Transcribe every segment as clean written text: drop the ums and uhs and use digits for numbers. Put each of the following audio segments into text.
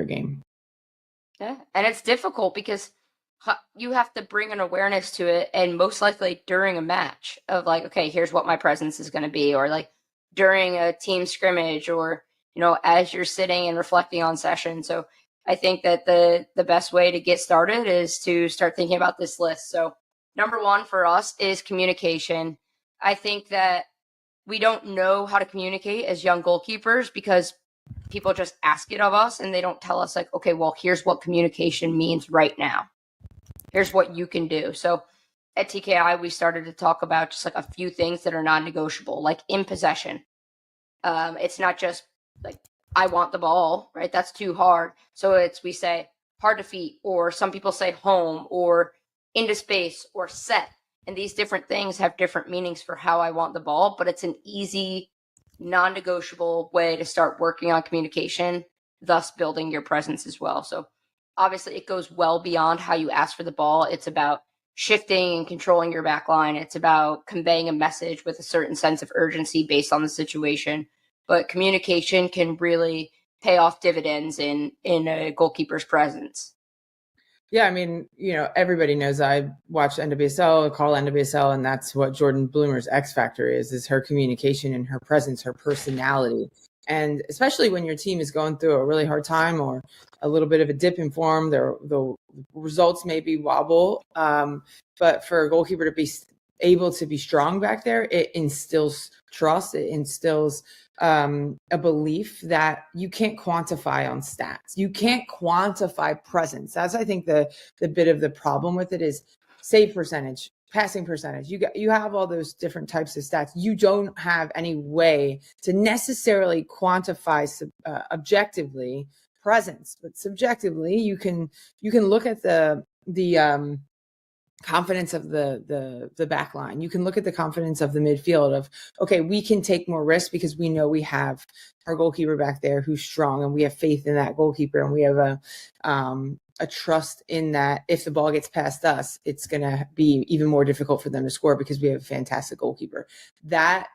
game. Yeah, and it's difficult because you have to bring an awareness to it, and most likely during a match of like, okay, here's what my presence is going to be, or like during a team scrimmage, or as you're sitting and reflecting on session. So I think that the best way to get started is to start thinking about this list. So number one for us is communication. I think that we don't know how to communicate as young goalkeepers because people just ask it of us and they don't tell us like, okay, well, here's what communication means right now. Here's what you can do. So at TKI, we started to talk about just like a few things that are non-negotiable, like in possession. It's not just like, I want the ball, right? That's too hard. So we say hard to feet, or some people say home, or into space, or set. And these different things have different meanings for how I want the ball, but it's an easy, non-negotiable way to start working on communication, thus building your presence as well. So obviously it goes well beyond how you ask for the ball. It's about shifting and controlling your back line. It's about conveying a message with a certain sense of urgency based on the situation. But communication can really pay off dividends in a goalkeeper's presence. Yeah, I mean, everybody knows I watch NWSL, call NWSL, and that's what Jordan Bloomer's X factor is her communication and her presence, her personality. And especially when your team is going through a really hard time or a little bit of a dip in form, the results maybe wobble. But for a goalkeeper to be able to be strong back there, it instills trust. It instills a belief that you can't quantify on stats. You can't quantify presence. That's, I think, the bit of the problem with it is save percentage, passing percentage. You have all those different types of stats. You don't have any way to necessarily quantify objectively presence, but subjectively you can look at the confidence of the back line. You can look at the confidence of the midfield of, okay, we can take more risks because we know we have our goalkeeper back there who's strong, and we have faith in that goalkeeper, and we have a trust in that if the ball gets past us, it's going to be even more difficult for them to score because we have a fantastic goalkeeper. That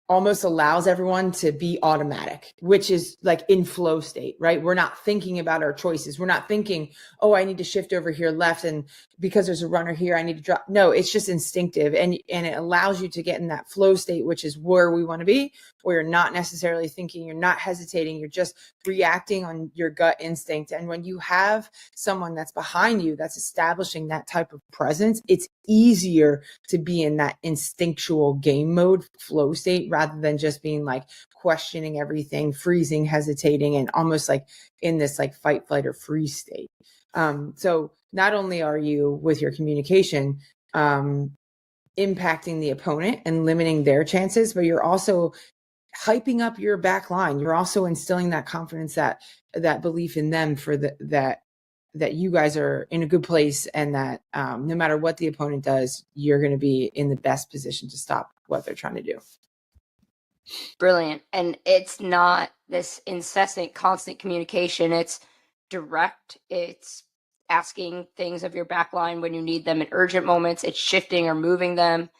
almost allows everyone to be automatic, which is like in flow state, right? We're not thinking about our choices. We're not thinking, oh, I need to shift over here left, and because there's a runner here, I need to drop. No, it's just instinctive. And it allows you to get in that flow state, which is where we want to be, where you're not necessarily thinking, you're not hesitating, you're just reacting on your gut instinct. And when you have someone that's behind you, that's establishing that type of presence, it's easier to be in that instinctual game mode flow state rather than just being like questioning everything, freezing, hesitating, and almost like in this like fight, flight, or freeze state. So not only are you with your communication impacting the opponent and limiting their chances, but you're also hyping up your back line. You're also instilling that confidence, that belief in them for that you guys are in a good place, and that no matter what the opponent does, you're going to be in the best position to stop what they're trying to do. Brilliant. And it's not this incessant, constant communication. It's direct. It's asking things of your back line when you need them in urgent moments. It's shifting or moving them.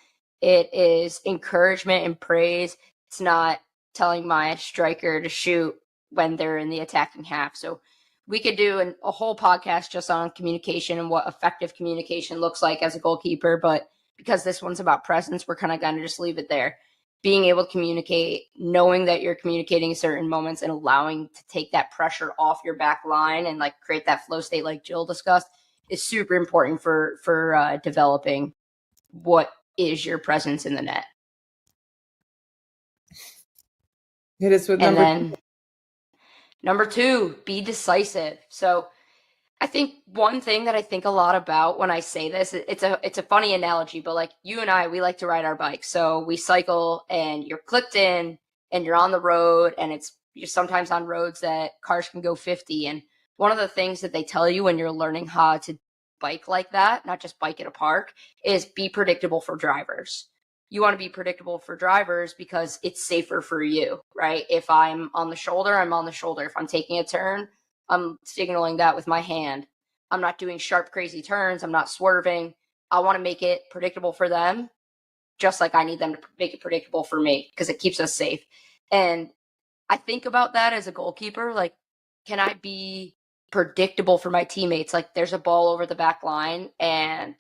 It is encouragement and praise. It's not telling my striker to shoot when they're in the attacking half. So we could do a whole podcast just on communication and what effective communication looks like as a goalkeeper. But because this one's about presence, we're kind of going to just leave it there. Being able to communicate, knowing that you're communicating in certain moments and allowing to take that pressure off your back line and like create that flow state like Jill discussed is super important for developing what is your presence in the net. Hit us with number two, be decisive. So I think one thing that I think a lot about when I say this, it's a funny analogy, but like you and I, we like to ride our bikes. So we cycle and you're clipped in and you're on the road, and you're sometimes on roads that cars can go 50. And one of the things that they tell you when you're learning how to bike like that, not just bike at a park, is be predictable for drivers. You want to be predictable for drivers because it's safer for you, right? If I'm on the shoulder, I'm on the shoulder. If I'm taking a turn, I'm signaling that with my hand. I'm not doing sharp, crazy turns. I'm not swerving. I want to make it predictable for them, just like I need them to make it predictable for me, because it keeps us safe. And I think about that as a goalkeeper. Like, can I be predictable for my teammates? Like there's a ball over the back line and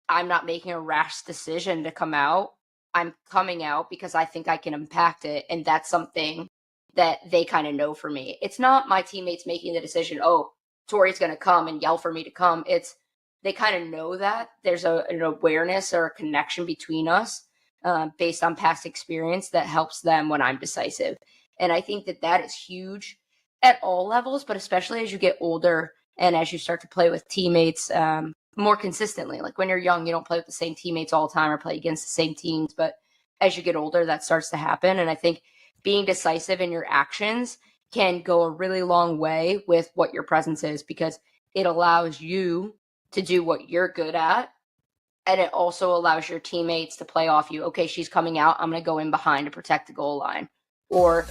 I'm not making a rash decision to come out. I'm coming out because I think I can impact it. And that's something that they kind of know for me. It's not my teammates making the decision, oh, Tori's going to come and yell for me to come. It's they kind of know that there's an awareness or a connection between us based on past experience that helps them when I'm decisive. And I think that is huge at all levels, but especially as you get older and as you start to play with teammates more consistently. Like when you're young, you don't play with the same teammates all the time or play against the same teams. But as you get older, that starts to happen. And I think being decisive in your actions can go a really long way with what your presence is, because it allows you to do what you're good at. And it also allows your teammates to play off you. Okay, she's coming out. I'm going to go in behind to protect the goal line. Or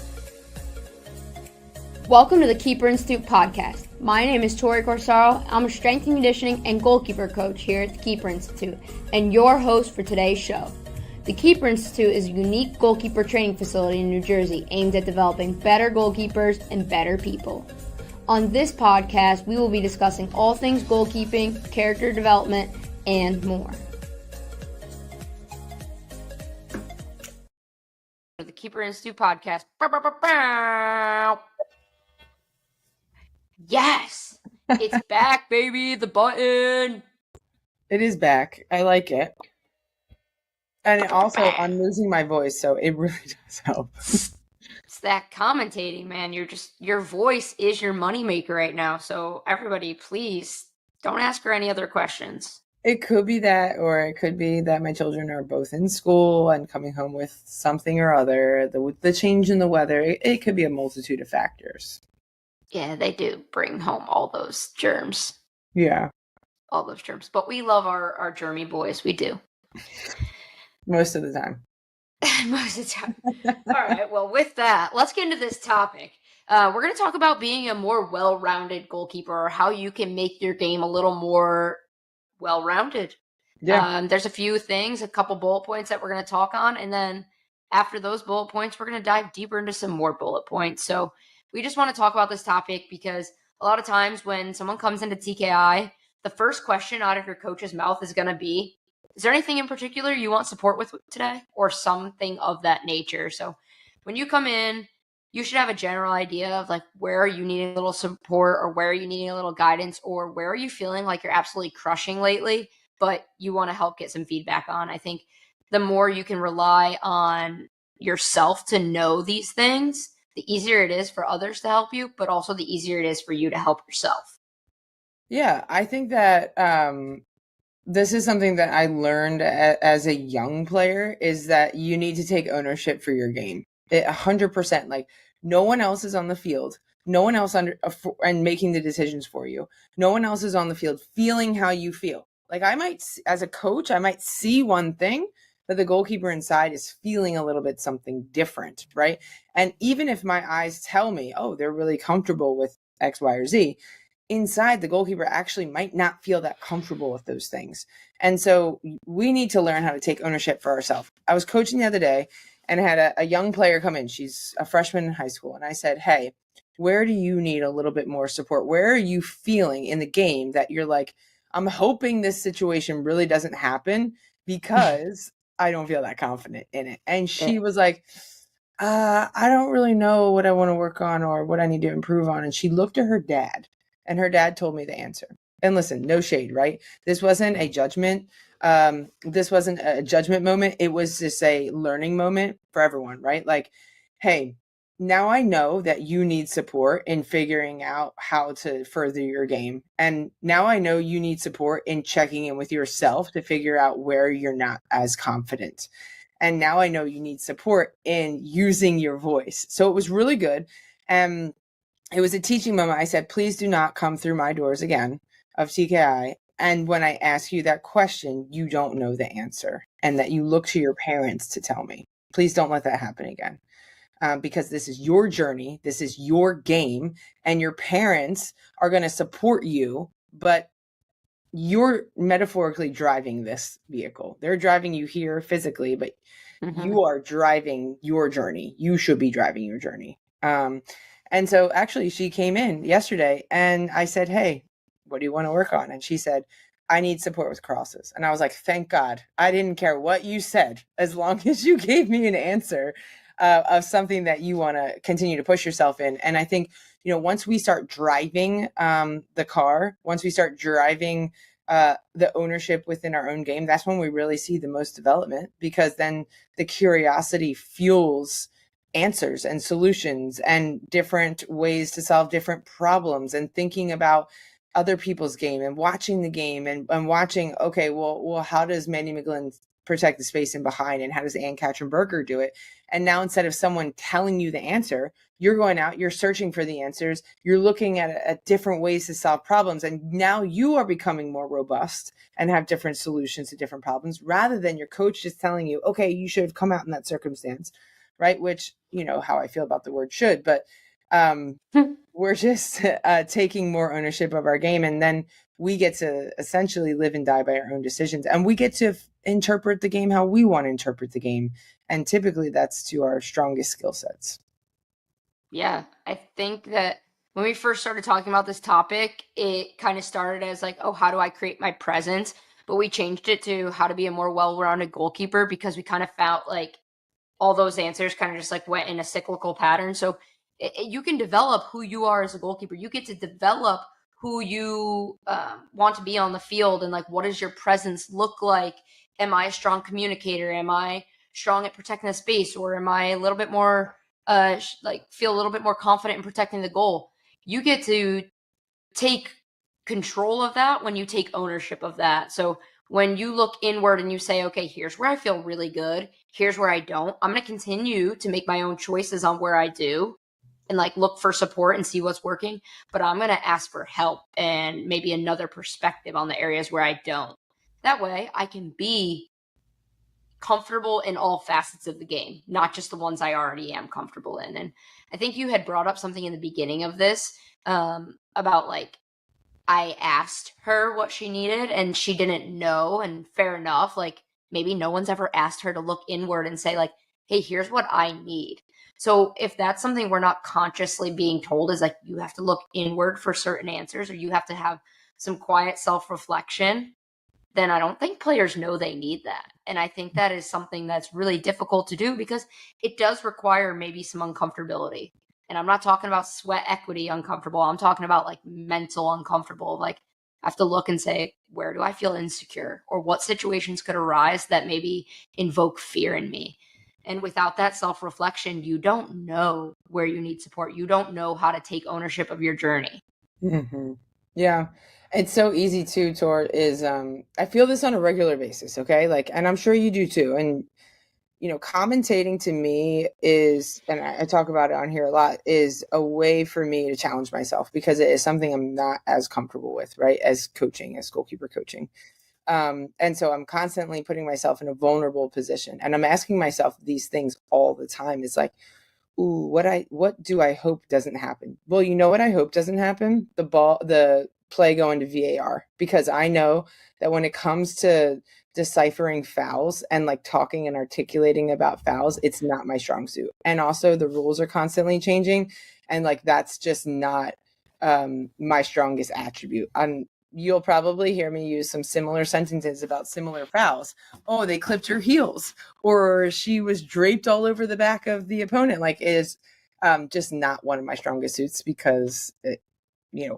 welcome to the Keeper Institute podcast. My name is Tori Corsaro. I'm a strength and conditioning and goalkeeper coach here at the Keeper Institute and your host for today's show. The Keeper Institute is a unique goalkeeper training facility in New Jersey aimed at developing better goalkeepers and better people. On this podcast, we will be discussing all things goalkeeping, character development, and more. The Keeper Institute podcast. Yes, it's back, baby. The button. It is back. I like it. And also, I'm losing my voice, so it really does help. It's that commentating, man. Your voice is your moneymaker right now. So everybody, please don't ask her any other questions. It could be that, or it could be that my children are both in school and coming home with something or other. The change in the weather, it could be a multitude of factors. Yeah, they do bring home all those germs. Yeah. All those germs. But we love our germy boys. We do. Most of the time. Most of the time. All right. Well, with that, let's get into this topic. We're going to talk about being a more well-rounded goalkeeper, or how you can make your game a little more well-rounded. Yeah. There's a few things, a couple bullet points that we're going to talk on. And then after those bullet points, we're going to dive deeper into some more bullet points. So we just want to talk about this topic because a lot of times when someone comes into TKI, the first question out of your coach's mouth is going to be, is there anything in particular you want support with today, or something of that nature? So when you come in, you should have a general idea of like, where are you needing a little support, or where are you needing a little guidance, or where are you feeling like you're absolutely crushing lately, but you want to help get some feedback on. I think the more you can rely on yourself to know these things, the easier it is for others to help you, but also the easier it is for you to help yourself. Yeah, I think that this is something that I learned as a young player, is that you need to take ownership for your game. 100%. Like, no one else is on the field. No one else and making the decisions for you. No one else is on the field feeling how you feel. Like, as a coach, I might see one thing, but the goalkeeper inside is feeling a little bit something different, right? And even if my eyes tell me, oh, they're really comfortable with X, Y, or Z, inside, the goalkeeper actually might not feel that comfortable with those things. And so we need to learn how to take ownership for ourselves. I was coaching the other day and I had a young player come in. She's a freshman in high school. And I said, hey, where do you need a little bit more support? Where are you feeling in the game that you're like, I'm hoping this situation really doesn't happen because I don't feel that confident in it. And she was like, I don't really know what I want to work on or what I need to improve on. And she looked at her dad, and her dad told me the answer. And listen, no shade, right? This wasn't a judgment. This wasn't a judgment moment. It was just a learning moment for everyone, right? Like, hey, now I know that you need support in figuring out how to further your game. And now I know you need support in checking in with yourself to figure out where you're not as confident. And now I know you need support in using your voice. So it was really good. And it was a teaching moment. I said, please do not come through my doors again of TKI. And when I ask you that question, you don't know the answer, and that you look to your parents to tell me. Please don't let that happen again. Because this is your journey. This is your game, and your parents are going to support you, but you're metaphorically driving this vehicle. They're driving you here physically, but you are driving your journey. You should be driving your journey. And so actually she came in yesterday and I said, hey, what do you want to work on? And she said, I need support with crosses. And I was like, thank God. I didn't care what you said, as long as you gave me an answer of something that you want to continue to push yourself in. And I think, once we start driving the car, once we start driving the ownership within our own game, that's when we really see the most development, because then the curiosity fuels answers and solutions and different ways to solve different problems, and thinking about other people's game and watching the game and watching, okay, well, how does Mandy McGlynn protect the space in behind, and how does Ann Katrin-Berger do it? And now instead of someone telling you the answer, you're going out, you're searching for the answers, you're looking at different ways to solve problems, and now you are becoming more robust and have different solutions to different problems, rather than your coach just telling you, okay, you should have come out in that circumstance, right? Which, how I feel about the word should, but we're just taking more ownership of our game, and then we get to essentially live and die by our own decisions, and we get to interpret the game how we want to interpret the game, and typically that's to our strongest skill sets. Yeah, I think that when we first started talking about this topic, it kind of started as like, oh, how do I create my presence? But we changed it to how to be a more well-rounded goalkeeper, because we kind of felt like all those answers kind of just like went in a cyclical pattern. So you can develop who you are as a goalkeeper. You get to develop who you want to be on the field, and like, what does your presence look like? Am I a strong communicator? Am I strong at protecting the space, or am I a little bit more feel a little bit more confident in protecting the goal? You get to take control of that when you take ownership of that. So when you look inward and you say, okay, here's where I feel really good, here's where I don't, I'm going to continue to make my own choices on where I do, and like look for support and see what's working. But I'm going to ask for help and maybe another perspective on the areas where I don't. That way I can be comfortable in all facets of the game, not just the ones I already am comfortable in. And I think you had brought up something in the beginning of this about like, I asked her what she needed and she didn't know, and fair enough. Like, maybe no one's ever asked her to look inward and say like, hey, here's what I need. So if that's something we're not consciously being told, is like, you have to look inward for certain answers, or you have to have some quiet self-reflection, then I don't think players know they need that. And I think that is something that's really difficult to do, because it does require maybe some uncomfortability. And I'm not talking about sweat equity uncomfortable. I'm talking about like mental uncomfortable. Like, I have to look and say, where do I feel insecure? Or what situations could arise that maybe invoke fear in me? And without that self-reflection, you don't know where you need support. You don't know how to take ownership of your journey. Mm-hmm. Yeah. It's so easy too, Tor, is I feel this on a regular basis, okay? Like, and I'm sure you do too. And commentating to me is, and I talk about it on here a lot, is a way for me to challenge myself, because it is something I'm not as comfortable with, right? As coaching, as goalkeeper coaching. And so I'm constantly putting myself in a vulnerable position, and I'm asking myself these things all the time. It's like, ooh, what do I hope doesn't happen? Well, you know what I hope doesn't happen? The play going to VAR, because I know that when it comes to deciphering fouls and like talking and articulating about fouls, it's not my strong suit. And also the rules are constantly changing, and like that's just not my strongest attribute. You'll probably hear me use some similar sentences about similar fouls. Oh, they clipped her heels, or she was draped all over the back of the opponent. Like, it is just not one of my strongest suits, because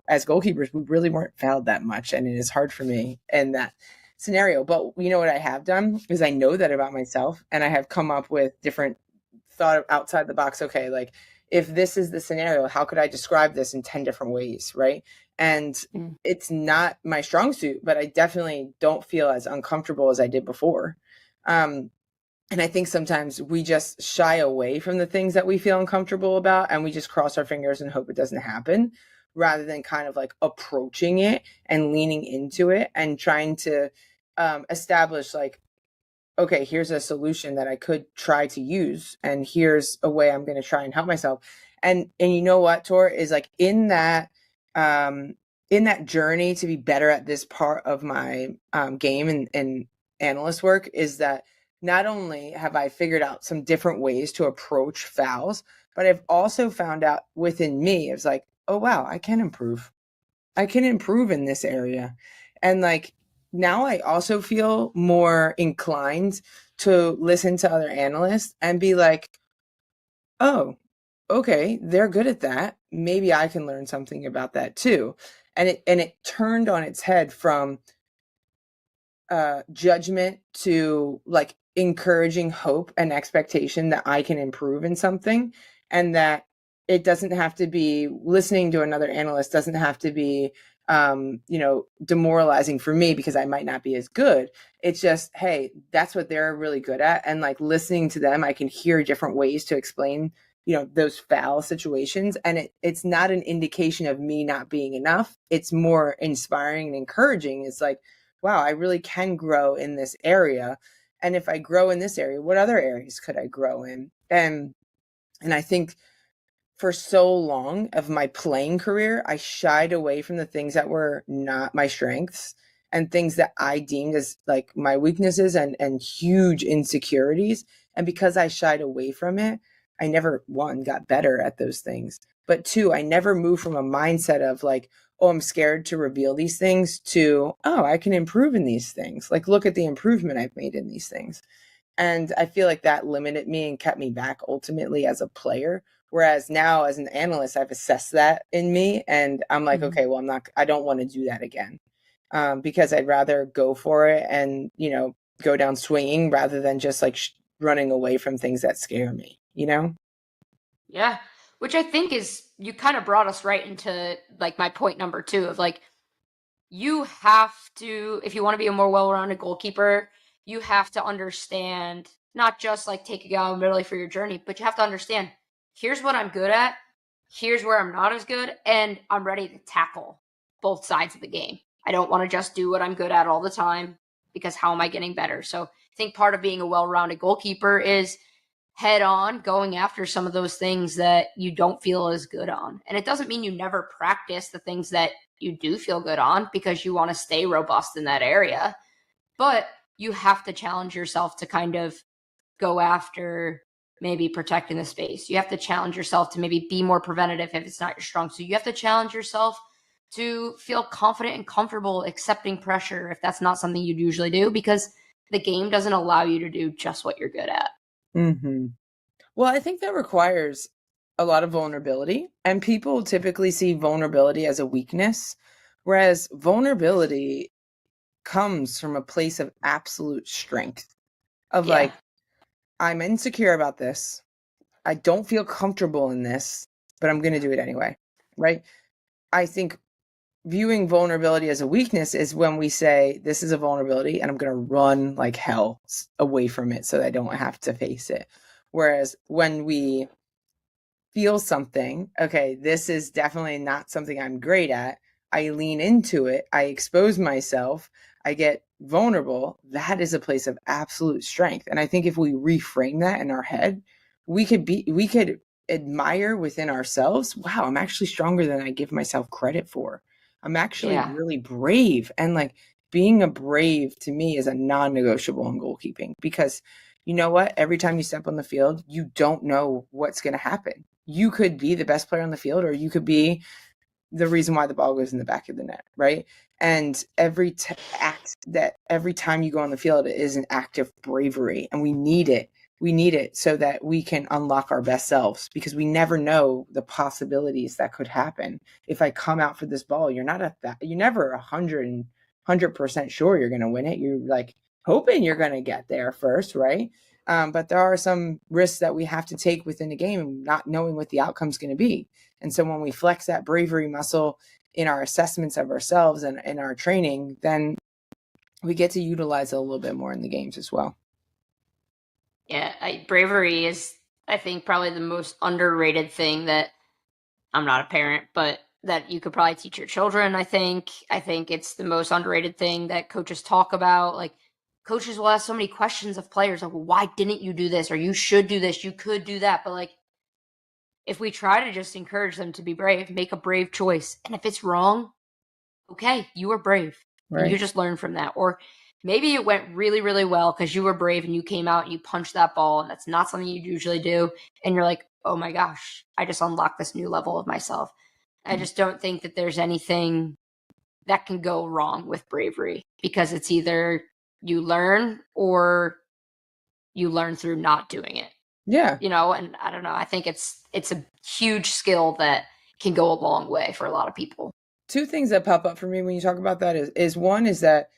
as goalkeepers, we really weren't fouled that much, and it is hard for me in that scenario. But you know what I have done is I know that about myself, and I have come up with different thought outside the box. Okay, like, if this is the scenario, how could I describe this in 10 different ways, right? And it's not my strong suit, but I definitely don't feel as uncomfortable as I did before. And I think sometimes we just shy away from the things that we feel uncomfortable about, and we just cross our fingers and hope it doesn't happen, rather than kind of like approaching it and leaning into it and trying to establish like, okay, here's a solution that I could try to use, and here's a way I'm going to try and help myself. And you know what, Tor, is like in that journey to be better at this part of my game and analyst work, is that not only have I figured out some different ways to approach fouls, But I've also found out within me, it's like, oh, wow, I can improve. I can improve in this area. And like now I also feel more inclined to listen to other analysts and be like, oh, okay, they're good at that. Maybe I can learn something about that too. And it turned on its head from judgment to like encouraging hope and expectation that I can improve in something, and that it doesn't have to be listening to another analyst doesn't have to be demoralizing for me because I might not be as good. It's just, hey, that's what they're really good at, and like listening to them I can hear different ways to explain those foul situations, and it's not an indication of me not being enough. It's more inspiring and encouraging. It's like, wow, I really can grow in this area. And if I grow in this area, what other areas could I grow in? And I think for so long of my playing career, I shied away from the things that were not my strengths and things that I deemed as like my weaknesses and huge insecurities. And because I shied away from it, I never, one, got better at those things. But two, I never moved from a mindset of like, oh, I'm scared to reveal these things to, oh, I can improve in these things. Like, look at the improvement I've made in these things. And I feel like that limited me and kept me back ultimately as a player. Whereas now as an analyst, I've assessed that in me and I'm like, okay, well, I don't want to do that again. Because I'd rather go for it and, go down swinging rather than just like running away from things that scare me, Yeah. Which I think is, you kind of brought us right into like my point number 2 of like, you have to, if you want to be a more well-rounded goalkeeper, you have to understand, not just like take accountability for your journey, but you have to understand, here's what I'm good at, here's where I'm not as good, and I'm ready to tackle both sides of the game. I don't want to just do what I'm good at all the time, because how am I getting better? So I think part of being a well-rounded goalkeeper is head on going after some of those things that you don't feel as good on. And it doesn't mean you never practice the things that you do feel good on, because you want to stay robust in that area. But you have to challenge yourself to kind of go after maybe protecting the space. You have to challenge yourself to maybe be more preventative if it's not your strong suit. You have to challenge yourself to feel confident and comfortable accepting pressure if that's not something you'd usually do, because the game doesn't allow you to do just what you're good at. Mm-hmm. Well, I think that requires a lot of vulnerability, and people typically see vulnerability as a weakness, whereas vulnerability comes from a place of absolute strength of like, I'm insecure about this. I don't feel comfortable in this, but I'm going to do it anyway. Right. I think viewing vulnerability as a weakness is when we say, this is a vulnerability and I'm going to run like hell away from it so that I don't have to face it. Whereas when we feel something, okay, this is definitely not something I'm great at, I lean into it, I expose myself, I get vulnerable, that is a place of absolute strength. And I think if we reframe that in our head, we could admire within ourselves, wow, I'm actually stronger than I give myself credit for. I'm actually really brave. And like being a brave to me is a non-negotiable in goalkeeping, because you know what? Every time you step on the field, you don't know what's going to happen. You could be the best player on the field, or you could be the reason why the ball goes in the back of the net, right? And every time you go on the field, it is an act of bravery, and we need it. We need it so that we can unlock our best selves, because we never know the possibilities that could happen. If I come out for this ball, you're never 100% sure you're going to win it. You're like hoping you're going to get there first, right? But there are some risks that we have to take within the game, not knowing what the outcome is going to be. And so when we flex that bravery muscle in our assessments of ourselves and in our training, then we get to utilize it a little bit more in the games as well. Yeah, bravery is, I think, probably the most underrated thing that, I'm not a parent, but that you could probably teach your children. I think it's the most underrated thing that coaches talk about. Like, coaches will ask so many questions of players, like, well, why didn't you do this? Or you should do this, you could do that. But like, if we try to just encourage them to be brave, make a brave choice, and if it's wrong, okay, you were brave, right, and you just learn from that. Or maybe it went really, really well because you were brave and you came out and you punched that ball, and that's not something you usually do. And you're like, oh my gosh, I just unlocked this new level of myself. I just don't think that there's anything that can go wrong with bravery, because it's either you learn or you learn through not doing it. Yeah. And I don't know, I think it's a huge skill that can go a long way for a lot of people. Two things that pop up for me when you talk about that is one is that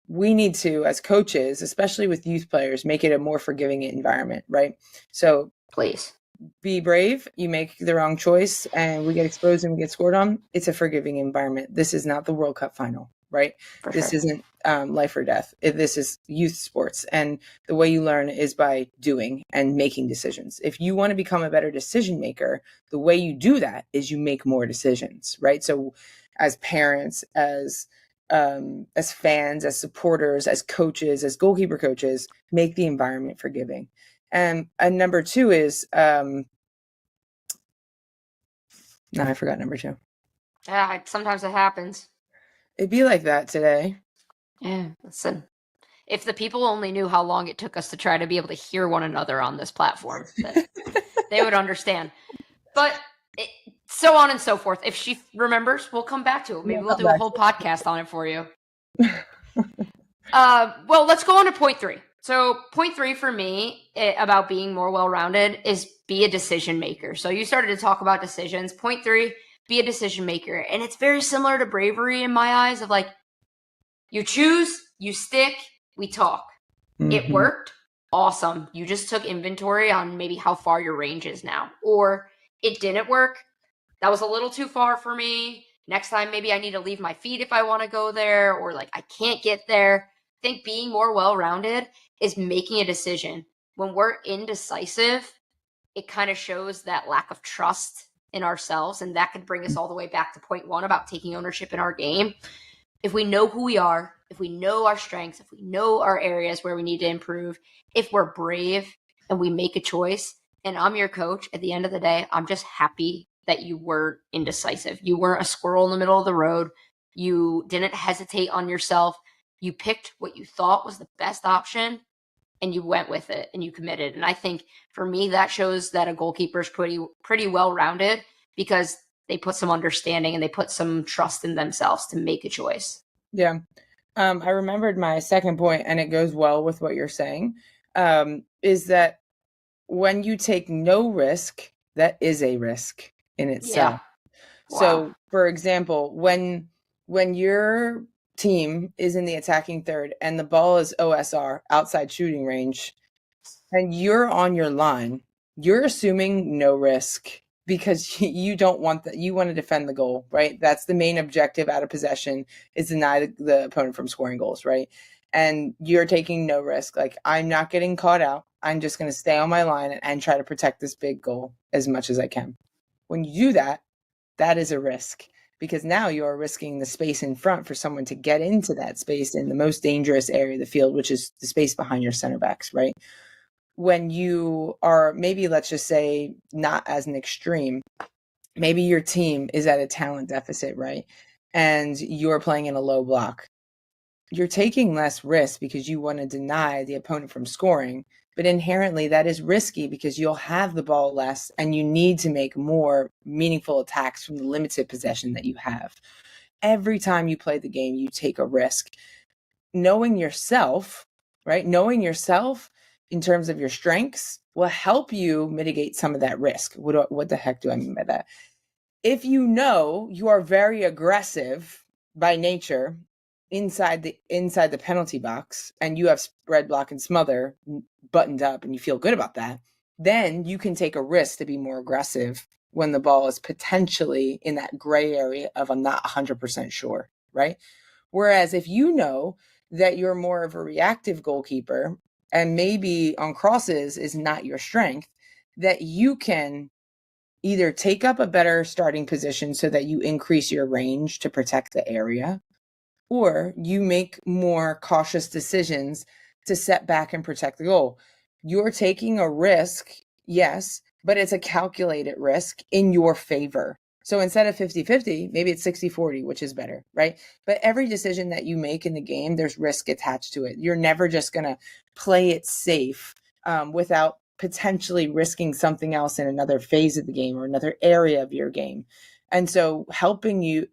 we need to, as coaches, especially with youth players, make it a more forgiving environment, right? So please be brave. You make the wrong choice and we get exposed and we get scored on. It's a forgiving environment. This is not the World Cup final, right? This isn't life or death. This is youth sports. And the way you learn is by doing and making decisions. If you want to become a better decision maker, the way you do that is you make more decisions, right? So as parents, as fans, as supporters, as coaches, as goalkeeper coaches, make the environment forgiving. And number two is, no, I forgot number two. Yeah, sometimes it happens. It'd be like that today. Yeah, listen. If the people only knew how long it took us to try to be able to hear one another on this platform, then they would understand. But so on and so forth. If she remembers, we'll come back to it. Maybe we'll do a whole podcast on it for you. Well, let's go on to point 3. So point 3 for me about being more well-rounded is be a decision maker. So you started to talk about decisions. Point 3, be a decision maker. And it's very similar to bravery in my eyes, of like, you choose, you stick, we talk. Mm-hmm. It worked. Awesome. You just took inventory on maybe how far your range is now. Or it didn't work. That was a little too far for me. Next time, maybe I need to leave my feet if I want to go there, or like I can't get there. I think being more well-rounded is making a decision. When we're indecisive, it kind of shows that lack of trust in ourselves. And that could bring us all the way back to point 1 about taking ownership in our game. If we know who we are, if we know our strengths, if we know our areas where we need to improve, if we're brave and we make a choice, and I'm your coach, at the end of the day, I'm just happy that you weren't indecisive. You weren't a squirrel in the middle of the road. You didn't hesitate on yourself. You picked what you thought was the best option and you went with it and you committed. And I think for me, that shows that a goalkeeper is pretty well-rounded, because they put some understanding and they put some trust in themselves to make a choice. Yeah. I remembered my second point, and it goes well with what you're saying, is that when you take no risk, that is a risk in itself. Yeah. Wow. So, for example, when your team is in the attacking third and the ball is OSR, outside shooting range, and you're on your line, you're assuming no risk, because you don't want that. You want to defend the goal, right? That's the main objective out of possession, is deny the opponent from scoring goals, right? And you're taking no risk. Like, I'm not getting caught out. I'm just going to stay on my line and try to protect this big goal as much as I can. When you do that, that is a risk, because now you're risking the space in front for someone to get into that space in the most dangerous area of the field, which is the space behind your center backs, right? When you are, maybe let's just say, not as an extreme, maybe your team is at a talent deficit, right? And you're playing in a low block. You're taking less risk because you want to deny the opponent from scoring, but inherently that is risky because you'll have the ball less and you need to make more meaningful attacks from the limited possession that you have. Every time you play the game, you take a risk. Knowing yourself, right? Knowing yourself in terms of your strengths will help you mitigate some of that risk. What the heck do I mean by that? If you know you are very aggressive by nature inside the penalty box, and you have spread, block, and smother buttoned up, and you feel good about that, then you can take a risk to be more aggressive when the ball is potentially in that gray area of I'm not 100% sure, right? Whereas if you know that you're more of a reactive goalkeeper, and maybe on crosses is not your strength, that you can either take up a better starting position so that you increase your range to protect the area, or you make more cautious decisions to set back and protect the goal. You're taking a risk, yes, but it's a calculated risk in your favor. So instead of 50-50, maybe it's 60-40, which is better, right? But every decision that you make in the game, there's risk attached to it. You're never just going to play it safe without potentially risking something else in another phase of the game or another area of your game. And so helping you,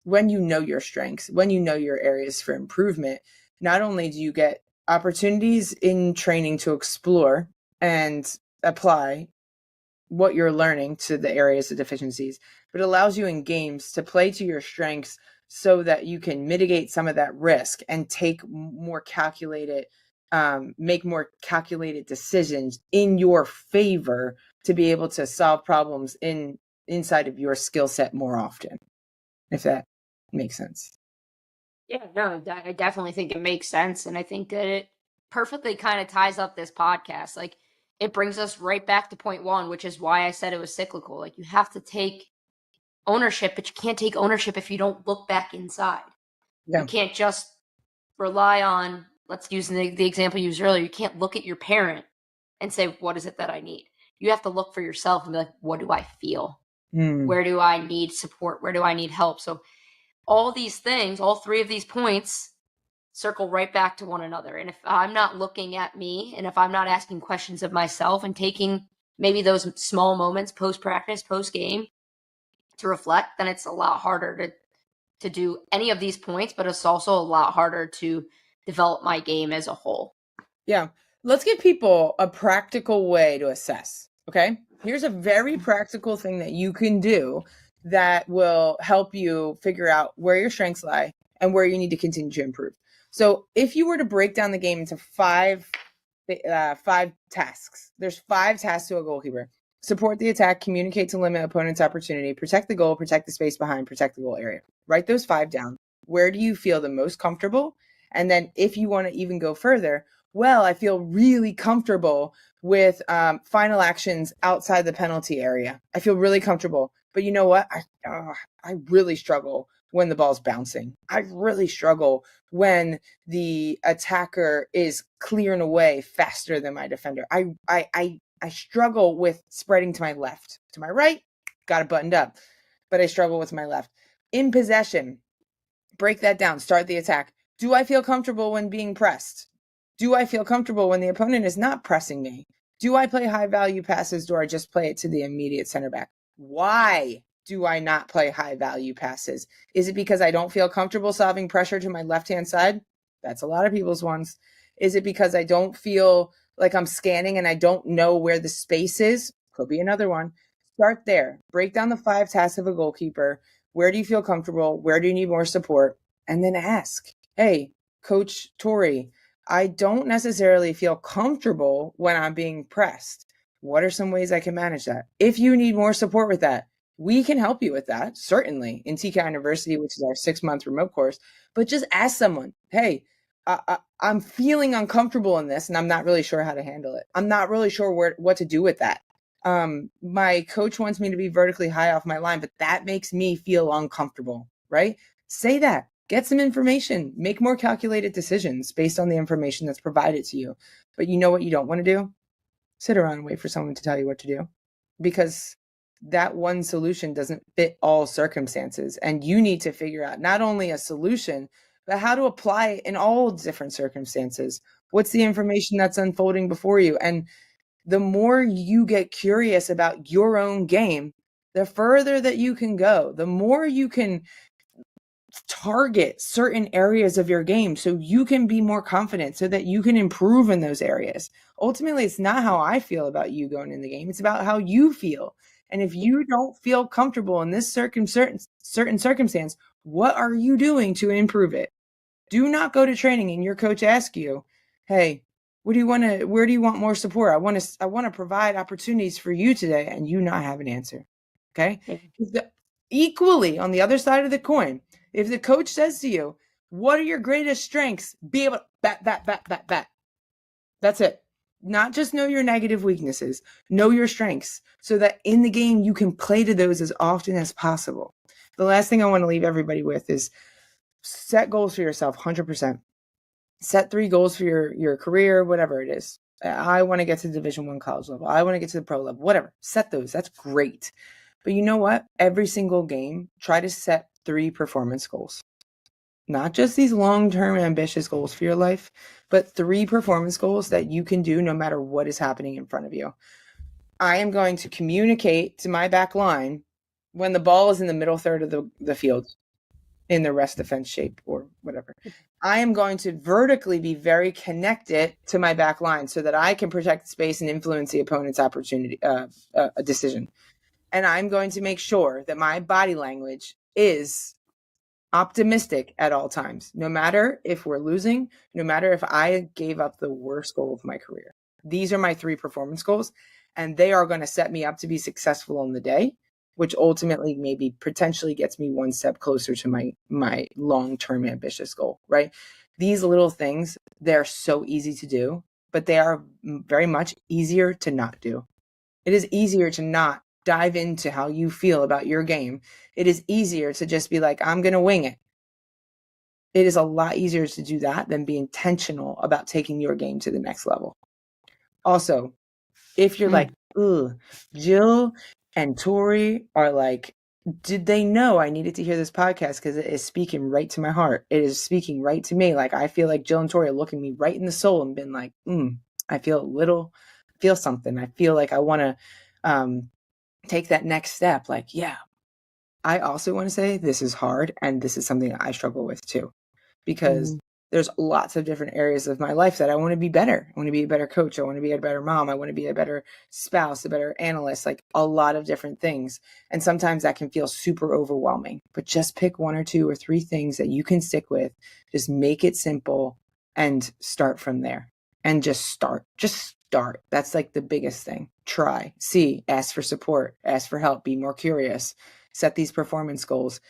when you know your strengths, when you know your areas for improvement, not only do you get opportunities in training to explore and apply what you're learning to the areas of deficiencies, but it allows you in games to play to your strengths so that you can mitigate some of that risk and take more calculated, make more calculated decisions in your favor to be able to solve problems inside of your skill set more often, if that makes sense. Yeah, no, I definitely think it makes sense. And I think that it perfectly kind of ties up this podcast. Like, it brings us right back to point one, which is why I said it was cyclical. Like, you have to take ownership, but you can't take ownership if you don't look back inside. Yeah. You can't just rely on, let's use the example you used earlier, you can't look at your parent and say, what is it that I need? You have to look for yourself and be like, what do I feel? Where do I need support? Where do I need help? So all these things, all three of these points circle right back to one another. And if I'm not looking at me, and if I'm not asking questions of myself and taking maybe those small moments post practice, post game to reflect, then it's a lot harder to do any of these points, but it's also a lot harder to develop my game as a whole. Yeah. Let's give people a practical way to assess. Okay. Here's a very practical thing that you can do that will help you figure out where your strengths lie and where you need to continue to improve. So if you were to break down the game into five tasks, there's 5 tasks to a goalkeeper: support the attack, communicate to limit opponent's opportunity, protect the goal, protect the space behind, protect the goal area. Write those 5 down. Where do you feel the most comfortable? And then if you want to even go further, well, I feel really comfortable with final actions outside the penalty area. I feel really comfortable. But you know what? I really struggle when the ball's bouncing. I really struggle when the attacker is clearing away faster than my defender. I struggle with spreading to my left. To my right, got it buttoned up. But I struggle with my left. In possession, break that down. Start the attack. Do I feel comfortable when being pressed? Do I feel comfortable when the opponent is not pressing me? Do I play high value passes, or I just play it to the immediate center back? Why do I not play high value passes? Is it because I don't feel comfortable solving pressure to my left-hand side? That's a lot of people's ones. Is it because I don't feel like I'm scanning and I don't know where the space is? Could be another one. Start there. Break down the 5 tasks of a goalkeeper. Where do you feel comfortable? Where do you need more support? And then ask, hey, Coach Tori, I don't necessarily feel comfortable when I'm being pressed. What are some ways I can manage that? If you need more support with that, we can help you with that, certainly, in TKI University, which is our 6-month remote course. But just ask someone, hey, I'm feeling uncomfortable in this, and I'm not really sure how to handle it. I'm not really sure what to do with that. My coach wants me to be vertically high off my line, but that makes me feel uncomfortable, right? Say that. Get some information, make more calculated decisions based on the information that's provided to you. But you know what you don't want to do? Sit around and wait for someone to tell you what to do, because that one solution doesn't fit all circumstances. And you need to figure out not only a solution, but how to apply it in all different circumstances. What's the information that's unfolding before you? And the more you get curious about your own game, the further that you can go, the more you can target certain areas of your game so you can be more confident, so that you can improve in those areas. Ultimately, it's not how I feel about you going in the game. It's about how you feel. And if you don't feel comfortable in this certain circumstance, what are you doing to improve it? Do not go to training and your coach asks you, hey, where do you want more support? I want to provide opportunities for you today, and you not have an answer. Okay. Equally, on the other side of the coin, if the coach says to you, what are your greatest strengths? Be able to bat. That's it. Not just know your negative weaknesses, know your strengths, so that in the game you can play to those as often as possible. The last thing I want to leave everybody with is set goals for yourself, 100%. Set 3 goals for your career, whatever it is. I want to get to Division I college level. I want to get to the pro level, whatever. Set those. That's great. But you know what? Every single game, try to set 3 performance goals. not just these long-term ambitious goals for your life, but 3 performance goals that you can do no matter what is happening in front of you. I am going to communicate to my back line when the ball is in the middle third of the field in the rest defense shape or whatever. I am going to vertically be very connected to my back line so that I can protect space and influence the opponent's opportunity, a decision. And I'm going to make sure that my body language is optimistic at all times, no matter if we're losing, no matter if I gave up the worst goal of my career. These are my 3 performance goals, and they are going to set me up to be successful in the day, which ultimately maybe potentially gets me one step closer to my long-term ambitious goal, right? These little things, they're so easy to do, but they are very much easier to not do. It is easier to not dive into how you feel about your game. It is easier to just be like, I'm going to wing it. It is a lot easier to do that than be intentional about taking your game to the next level. Also, if you're like, ugh, Jill and Tori are like, did they know I needed to hear this podcast? Because it is speaking right to my heart. It is speaking right to me. Like, I feel like Jill and Tori are looking me right in the soul and been like, I feel something. I feel like I want to take that next step. Like, yeah, I also want to say this is hard and this is something that I struggle with too, because there's lots of different areas of my life that I want to be better. I want to be a better coach. I want to be a better mom. I want to be a better spouse, a better analyst, like a lot of different things. And sometimes that can feel super overwhelming, but just pick 1 or 2 or 3 things that you can stick with. Just make it simple and start from there. And just start. That's like the biggest thing. Try, see, ask for support, ask for help, be more curious, set these performance goals,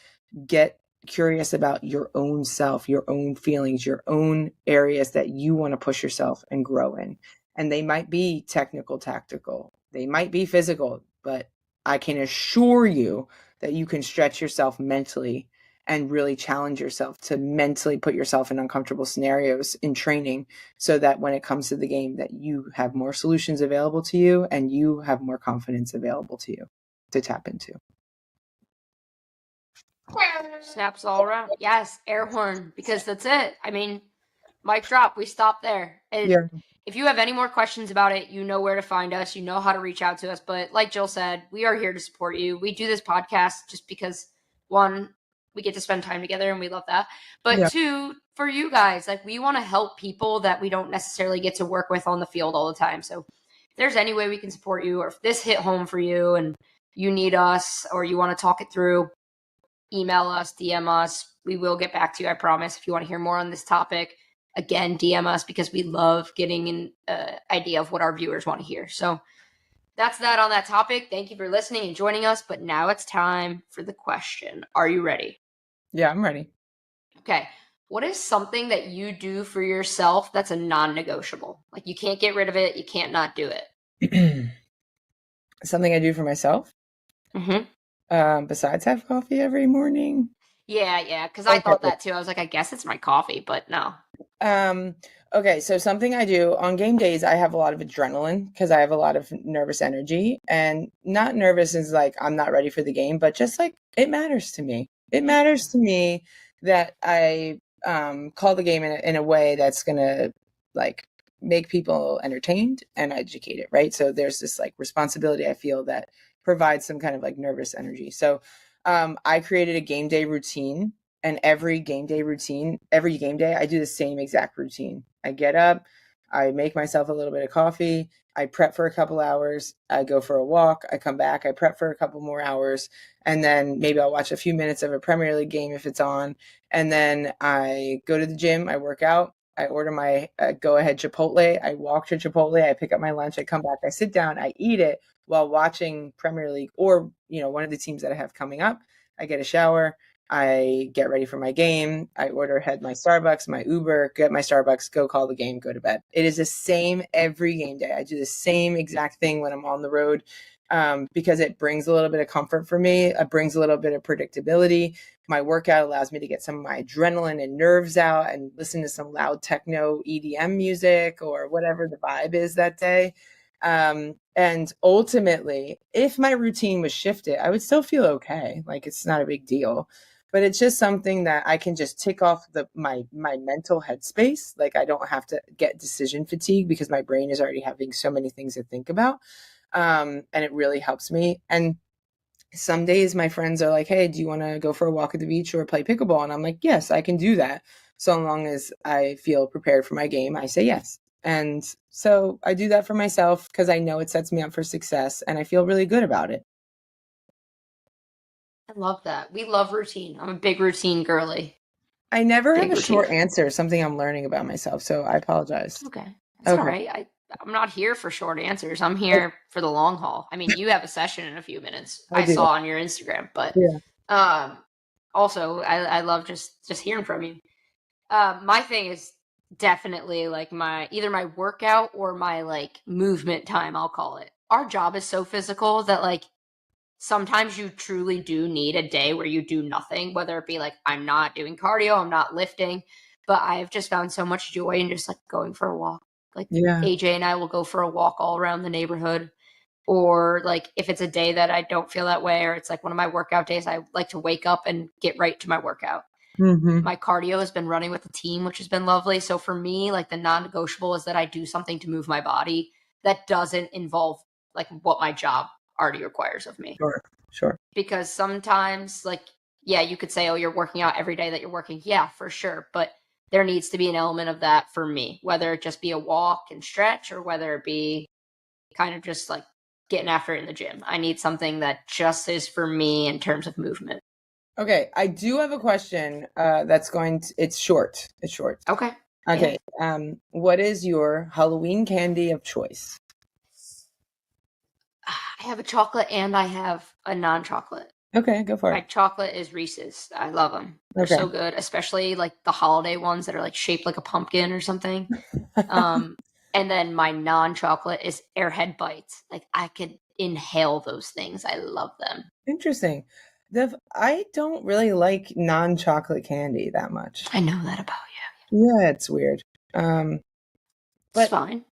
get curious about your own self, your own feelings, your own areas that you want to push yourself and grow in. And they might be technical, tactical, they might be physical, but I can assure you that you can stretch yourself mentally and really challenge yourself to mentally put yourself in uncomfortable scenarios in training so that when it comes to the game that you have more solutions available to you and you have more confidence available to you to tap into. Snaps all around. Yes, air horn, because that's it. I mean, mic drop, we stop there. Yeah. If you have any more questions about it, you know where to find us, you know how to reach out to us. But like Jill said, we are here to support you. We do this podcast just because, 1, we get to spend time together and we love that. But 2, for you guys, like, we want to help people that we don't necessarily get to work with on the field all the time. So if there's any way we can support you, or if this hit home for you and you need us or you want to talk it through, email us, DM us. We will get back to you, I promise. If you want to hear more on this topic, again, DM us, because we love getting an idea of what our viewers want to hear. So that's that on that topic. Thank you for listening and joining us. But now it's time for the question. Are you ready? Yeah, I'm ready. Okay. What is something that you do for yourself that's a non-negotiable? Like, you can't get rid of it. You can't not do it. Something I do for myself? Besides have coffee every morning? Yeah, because I thought that too. I was like, I guess it's my coffee, but no. Okay, so something I do on game days, I have a lot of adrenaline because I have a lot of nervous energy, and not nervous is like I'm not ready for the game, but just like it matters to me. It matters to me that I call the game in a way that's gonna like make people entertained and educated, right? So there's this like responsibility I feel that provides some kind of like nervous energy. So I created a game day routine, and every game day, I do the same exact routine. I get up, I make myself a little bit of coffee, I prep for a couple hours, I go for a walk, I come back, I prep for a couple more hours, and then maybe I'll watch a few minutes of a Premier League game if it's on, and then I go to the gym, I work out, I order my go ahead Chipotle, I walk to Chipotle, I pick up my lunch, I come back, I sit down, I eat it while watching Premier League or, one of the teams that I have coming up. I get a shower, I get ready for my game. I order ahead my Starbucks, my Uber, get my Starbucks, go call the game, go to bed. It is the same every game day. I do the same exact thing when I'm on the road because it brings a little bit of comfort for me. It brings a little bit of predictability. My workout allows me to get some of my adrenaline and nerves out and listen to some loud techno EDM music or whatever the vibe is that day. And ultimately, if my routine was shifted, I would still feel okay. Like, it's not a big deal. but it's just something that I can just tick off my mental headspace. Like I don't have to get decision fatigue because my brain is already having so many things to think about. And it really helps me. And some days my friends are like, hey, do you want to go for a walk at the beach or play pickleball? And I'm like, yes, I can do that. So long as I feel prepared for my game, I say yes. And so I do that for myself because I know it sets me up for success and I feel really good about it. I love that. We love routine. I'm a big routine girly. I never have Big a short routine. answer, something I'm learning about myself. So I apologize. Okay. That's all Okay. right. I'm not here for short answers. I'm here for the long haul. I mean, you have a session in a few minutes. I I do. saw on your Instagram, but Yeah. also I love just hearing from you. My thing is definitely like either my workout or my like movement time, I'll call it. Our job is so physical that like sometimes you truly do need a day where you do nothing, whether it be like I'm not doing cardio, I'm not lifting, but I've just found so much joy in just like going for a walk. Like Yeah. AJ and I will go for a walk all around the neighborhood. Or like if it's a day that I don't feel that way, or it's like one of my workout days, I like to wake up and get right to my workout. Mm-hmm. My cardio has been running with the team, which has been lovely. So for me, like the non-negotiable is that I do something to move my body that doesn't involve like what my job already requires of me. Sure. Because sometimes like, yeah, you could say, oh, you're working out every day that you're working. Yeah, for sure. But there needs to be an element of that for me, whether it just be a walk and stretch or whether it be kind of just like getting after it in the gym. I need something that just is for me in terms of movement. Okay, I do have a question it's short. It's short. Okay. Okay. Yeah. What is your Halloween candy of choice? I have a chocolate and I have a non-chocolate. Okay, go for My it. chocolate is Reese's. I love them. They're Okay. so good, especially like the holiday ones that are like shaped like a pumpkin or something. And then my non-chocolate is Airhead Bites. Like I could inhale those things. I love them. Interesting. I don't really like non-chocolate candy that much. I know that about Yeah, it's weird. you. It's But fine.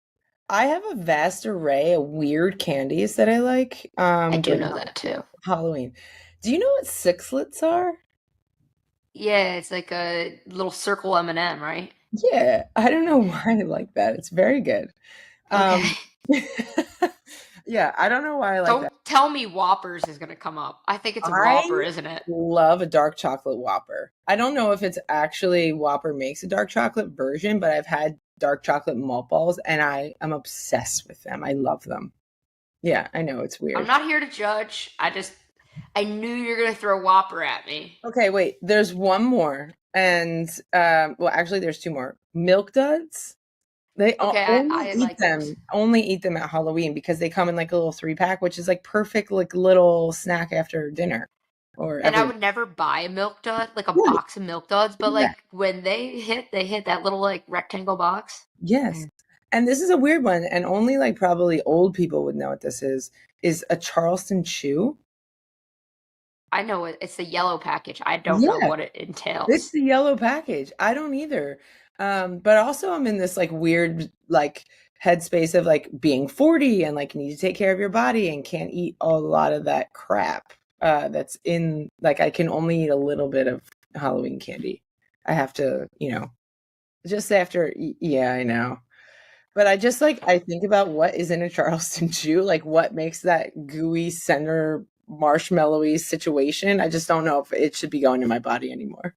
I have a vast array of weird candies that I like. I do During know that too. Halloween. Do you know what sixlets are? Yeah, it's like a little circle M&M, right? Yeah, I don't know why I like that. It's very good. Okay. Yeah, I don't know why I like Don't that. tell me Whoppers is going to come up. I think it's a I Whopper, isn't it? love a dark chocolate Whopper. I don't know if it's actually Whopper makes a dark chocolate version, but I've had dark chocolate malt balls and I am obsessed with them. I love them. Yeah, I know it's I'm weird. not here to judge. I knew you were going to throw Whopper at me. Okay, wait, there's one more. And well, actually there's two more. Milk Duds. They Okay, only I eat like them. those. Only eat them at Halloween because they come in like a little 3-pack, which is like perfect like little snack after dinner or And I every. would never buy a Milk Dud, like a Yeah, box of Milk Duds, but yeah. like when they hit that little like rectangle box. Yes. And this is a weird one, and only like probably old people would know what this is a Charleston chew. I know it's the yellow package. I don't know Yeah, what it it's entails. the yellow package. I don't either. But also I'm in this like weird like headspace of like being 40 and like need to take care of your body and can't eat a lot of that crap. That's in like I can only eat a little bit of Halloween candy. I have to, just after yeah, I know. But I just like I think about what is in a Charleston chew, like what makes that gooey center marshmallowy situation. I just don't know if it should be going in my body anymore.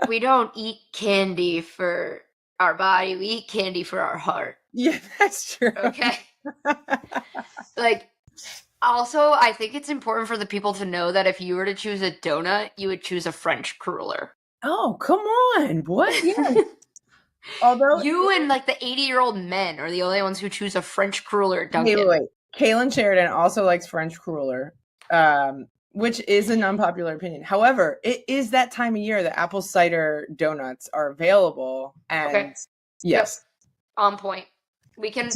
We don't eat candy for our body. We eat candy for our heart. Yeah, that's true. Okay? Like also, I think it's important for the people to know that if you were to choose a donut, you would choose a French cruller. Oh, come on. What? Yeah. Although, You and like the 80-year-old men are the only ones who choose a French cruller at hey, Dunkin'. wait. Kaylin Sheridan also likes French cruller, which is an unpopular opinion. However, it is that time of year that apple cider donuts are available. And Okay. yes. Yep. On point.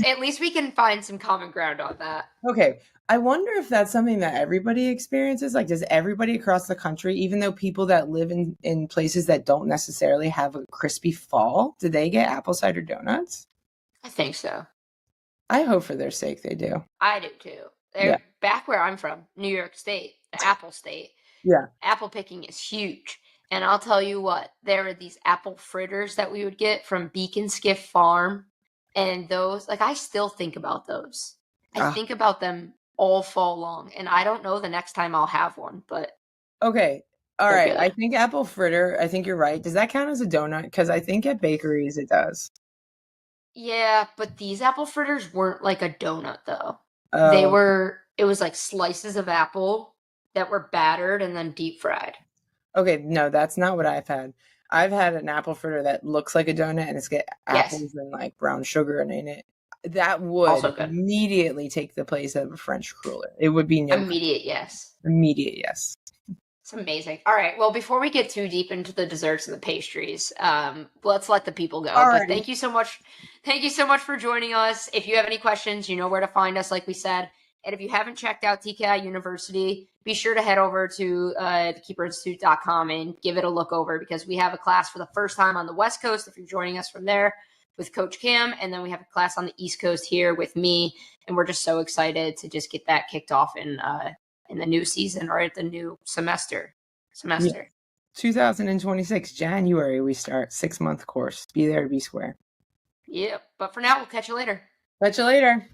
At least we can find some common ground on that. Okay. I wonder if that's something that everybody experiences. Like, does everybody across the country, even though people that live in places that don't necessarily have a crispy fall, do they get apple cider donuts? I think so. I hope for their sake they do. I do too. They're Yeah. back where I'm from, New York State, the Apple State. Yeah. Apple picking is huge. And I'll tell you what, there were these apple fritters that we would get from Beacon Skiff Farm. And those, like, I still think about those. I Ah. think about them all fall long. And I don't know the next time I'll have one, but Okay. All they're right. good. I think apple fritter, I think you're right. Does that count as a donut? Because I think at bakeries it does. Yeah, but these apple fritters weren't like a donut, though. Oh, It was like slices of apple that were battered and then deep fried. okay. No, that's not what I've had. I've had an apple fritter that looks like a donut and it's got Yes, apples and like brown sugar in it. That would also good. immediately take the place of a French cruller. It would be Immediate yes. immediate yes. It's amazing. All right. Well, before we get too deep into the desserts and the pastries, let's let the people go. All But right. thank you so much. Thank you so much for joining us. If you have any questions, you know where to find us, like we said. And if you haven't checked out TKI University, be sure to head over to thekeeperinstitute.com and give it a look over, because we have a class for the first time on the West Coast, if you're joining us from there, with Coach Cam. And then we have a class on the East Coast here with me. And we're just so excited to just get that kicked off in the new season, or at the new semester. Yeah. 2026 January we start 6-month course. Be there to be square. Yep. But for now, we'll catch you later. Catch you later.